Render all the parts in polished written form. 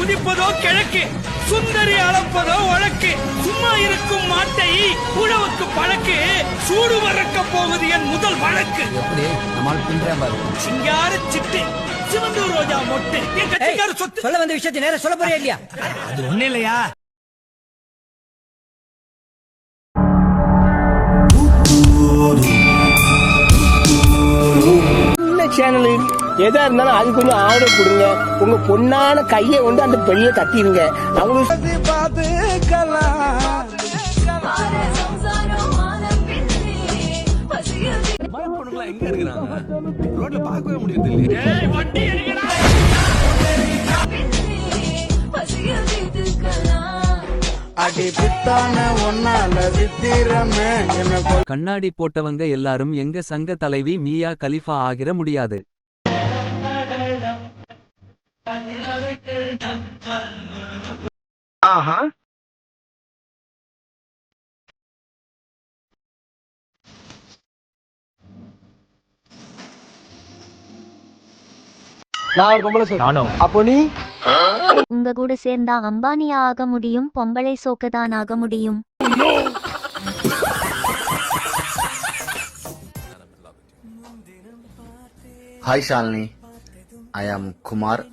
குதிப்பதோ கிழக்கு, சுந்தரி அளப்பதோ வழக்கு. சும்மா இருக்கும் மாட்டை உழவுக்கு பழக்கு. சூடு மறக்க போவது என் முதல் வழக்கு. சிங்கார சிட்டு, சிவந்தூர் ரோஜா மொட்டு, என் கட்சிக்கார சொத்து. சொல்ல வந்த விஷயத்தை நேரம் சொல்ல போறியா இல்லையா? அது ஒண்ணு இல்லையா? சேனலு எதா இருந்தாலும் அது கொஞ்சம் ஆர்டர் கொடுங்க. உங்க பொண்ணான கையை கொண்டு அந்த பெண்ணில தட்டிடுங்க. அவங்களுக்கு எங்க இருக்கிறாங்க? ரோட்ல பார்க்கவே முடியறது இல்லையே. கண்ணாடி போட்டவங்க எல்லாரும் எங்க சங்க தலைவி மியா கலிஃபா ஆகிற முடியாது. ஆஹா அப்போ நீ உங்க கூட சேர்ந்தா அம்பானியா ஆக முடியும், பொம்பளை சோக்கதான் ஆக முடியும். ஹாய் ஷாலினி, ஐ ஆம் குமார்.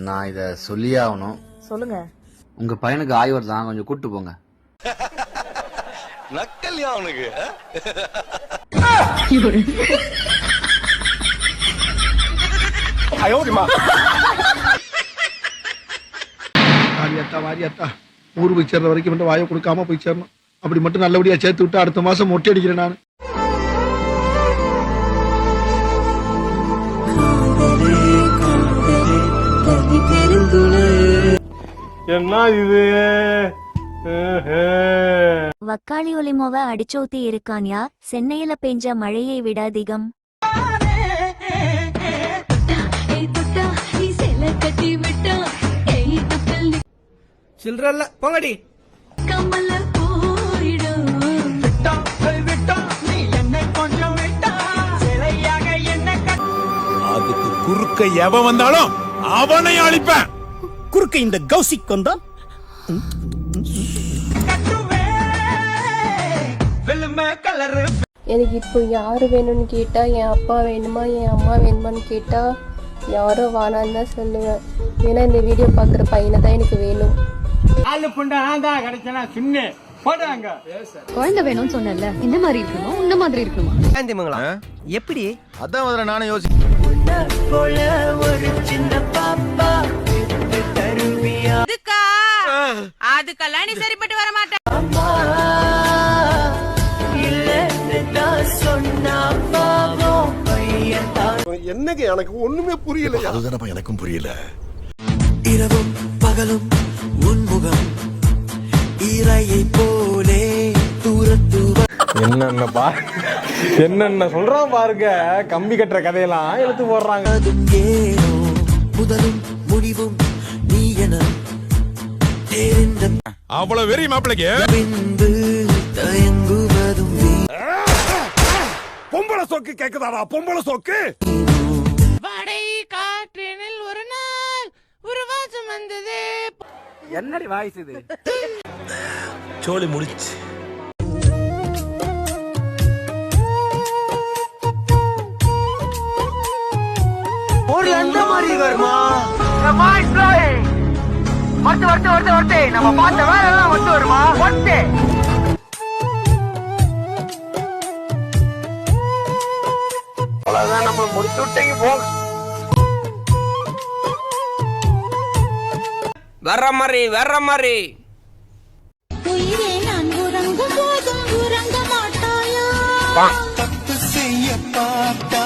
நான் இத சொல்லியே ஆகணும். சொல்லுங்க. உங்க பையனுக்கு ஆய்வர் தான், கொஞ்சம் கூட்டு போங்க. நக்கல்யா அவனுக்கு. வாரியத்தா ஊர் போய் சேர்ற வரைக்கும் மட்டும் வாயை கொடுக்காம போய் சேரணும். அப்படி மட்டும் நல்லபடியா சேர்த்து விட்டு அடுத்த மாசம் மொட்டை அடிக்கிறேன் நான். என்ன இது? வக்காளி ஒலிமோவ அடிச்சோத்தி இருக்கான்யா. சென்னையில பெஞ்ச மழையை விட அதிகம். சில்றல்ல போங்கடி. அதுக்கு குறுக்க எவன் வந்தாலும் அவனை அழிப்பேன். குறுக்க இந்த கௌசிக் வந்தான். எனக்கு இப்போ யாரு வேணும்னு கேட்டா, என் அப்பா வேணுமா என் அம்மா வேணுமான்னு கேட்டா யாரோ வானான்னு தான் சொல்லுவேன். ஏன்னா இந்த வீடியோ பாக்குற பையனை தான் எனக்கு வேணும். குழந்தை வேணும்னு சொன்னல, இந்த மாதிரி இருக்கணும், இந்த மாதிரி இருக்கணுமா? எப்படி? அதான் முதல்ல நானே யோசிக்கிறேன். அதுக்கெல்லாம் நீ சரிப்பட்டு வர மாட்டேன். என்னங்க எனக்கு ஒண்ணுமே புரியல. அதுதானப்பா எனக்கும் புரியல. இரவும் பகலும் உன்முகம் ஈரையை போலே தூரத்துவ என்னென்ன சொல்றான் பாருங்க. கம்பி கட்டுற கதையெல்லாம் எடுத்து போடுறாங்க. அதும் ஏனோ முதலும் முடிவும் நீ என தெரிந்த அவ்வளவு வெறி மாப்பிளைக்கு பின்பு தயங்குவதும் பொம்பளை சோக்கு கேக்குதாடா? பொம்பளை சோக்கு. வடை காற்றினில் ஒரு நாள் ஒரு வாசம் வந்தது. என்னடி வாய்ஸ் இது? சோலி முடிச்சு. ஒரு அந்த மாதிரி வருமா? நம்ம பார்த்த வேலை எல்லாம் ஒத்து வருமா? ஒத்து. அவ்வளவுதான், நம்ம முடிச்சு விட்டீங்க போங்க. வர்ற மாதிரி உயிரே நான் உறங்கும் போதும் உறங்க மாட்டாயா? தப்பு செய்ய பார்த்தா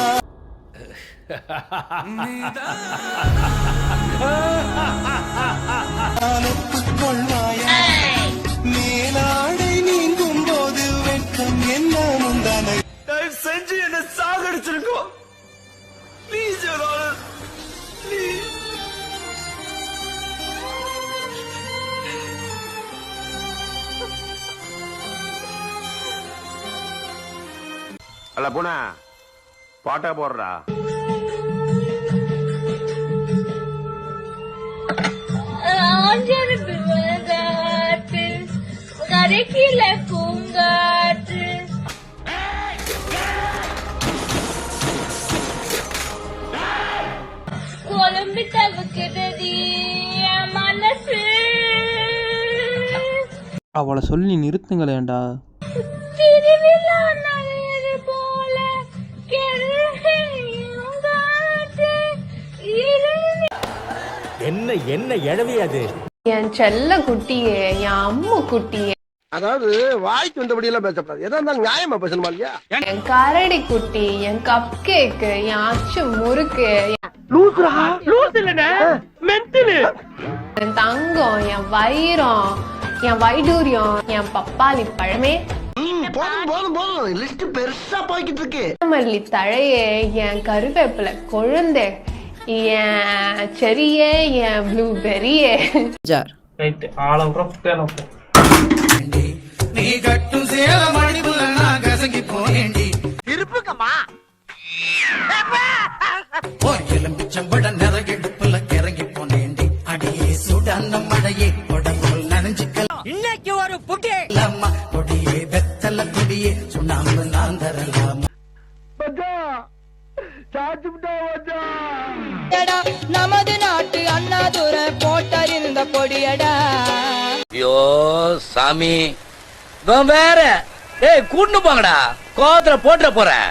ஒப்புக்கொள்வாயா? மேலாடை நீங்கும் போது வெட்கம் என்ன முந்தானை செஞ்சு என்ன சாகடிச்சிருக்கோம். Please please. அல்ல போனா பாட்டா போடுறா. அருகில பூங்காற்று கொழும்பி தவிக்கிறது என் மனசு. அவளை சொல்லி நிறுத்துங்களேண்டா. திருவிழா நகையது போல கெடுகையும் காற்று என்ன எழவி அது? என் செல்ல குட்டியே, என் அம்மு குட்டியே, அதாவது வாய்க்கு வந்தபடி எல்லாம் பேசப்படாது. எதா இருந்தாலும் நியாயமா பேசணுமா இல்லையா? என் கரடி குட்டி, என் கப் கேக்கு, என் அச்சு முறுக்கு, என் தங்கம், என் வைரம், என் வைடூரியம், என் பப்பாளி பழமே, போதும் லிஸ்ட் பெருசா போய்கிட்டு இருக்கு. மல்லி தழையே, என் கருவேப்பிலை கொழுந்தே, என் செரியே, என் ப்ளூபெரியே. நீ கட்டும் சேல மடிவுல நான் கசங்கி போனேண்டி இருப்புக்கம்மா எலும்பிச்சம்பட நிறகெடுப்புல கிறங்கி போனேண்டி அடியே சுடான மழையே உடம்புல நனைஞ்சுக்கலாம் இன்னைக்கு ஒரு புட்டி கொடியே வெத்தல கொடியே சுண்ணாம்பு நான் தரலாம் நமது நாட்டு அண்ணாதுரை போட்டறிந்த கொடியடா. ஐயோ சாமி வேற கூட்டு போங்கடா, கோவத்துல போட்டுற போறேன்.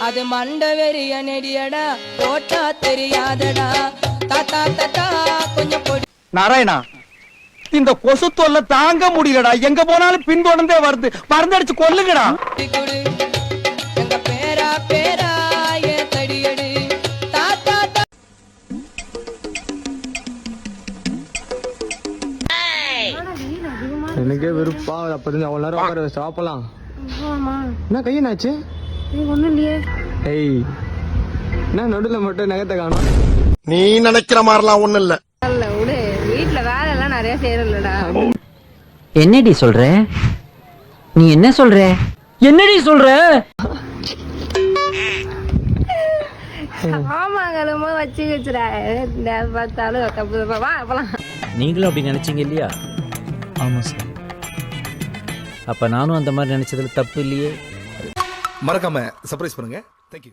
அது மண்ட வெறிய நெடியடா, போட்டா தெரியாதடா. தாத்தா தாத்தா கொஞ்சம் பொடி. நாராயணா, இந்த கொசு தொல்லை தாங்க முடியலடா. எங்க போனாலும் பின்தொடர்ந்தே வருது. மருந்தடிச்சு கொல்லுங்கடா. குடு எங்க பேரா பேரா ஏ தடியடு. தாத்தா எனக்கே வெறுப்பா அப்ப இருந்து அவ்வளவு நேரம் உட்கார வச்சு சாப்பிடலாம். என்ன கையனாச்சு? ஒண்ணும் இல்லையே. ஏய், என்ன நடுல மட்டும் நகத்தை காணும்? நீ நினைக்கிற மாதிரிலாம் ஒண்ணு இல்ல. விடு, வீட்டுல வேலை எல்லாம் நிறைய செய்யறலடா. என்னடி சொல்ற? நீ என்ன சொல்ற? என்னடி சொல்ற? ஆமாங்களும் வச்சு வச்சுடா, பார்த்தாலும் தப்பு வா போலாம். நீங்களும் அப்படி நினைச்சீங்க இல்லையா? ஆமா சார். அப்ப நானும் அந்த மாதிரி நினைச்சதுல தப்பு இல்லையே. மறக்காம சர்ப்ரைஸ் பண்ணுங்க. தேங்க்யூ.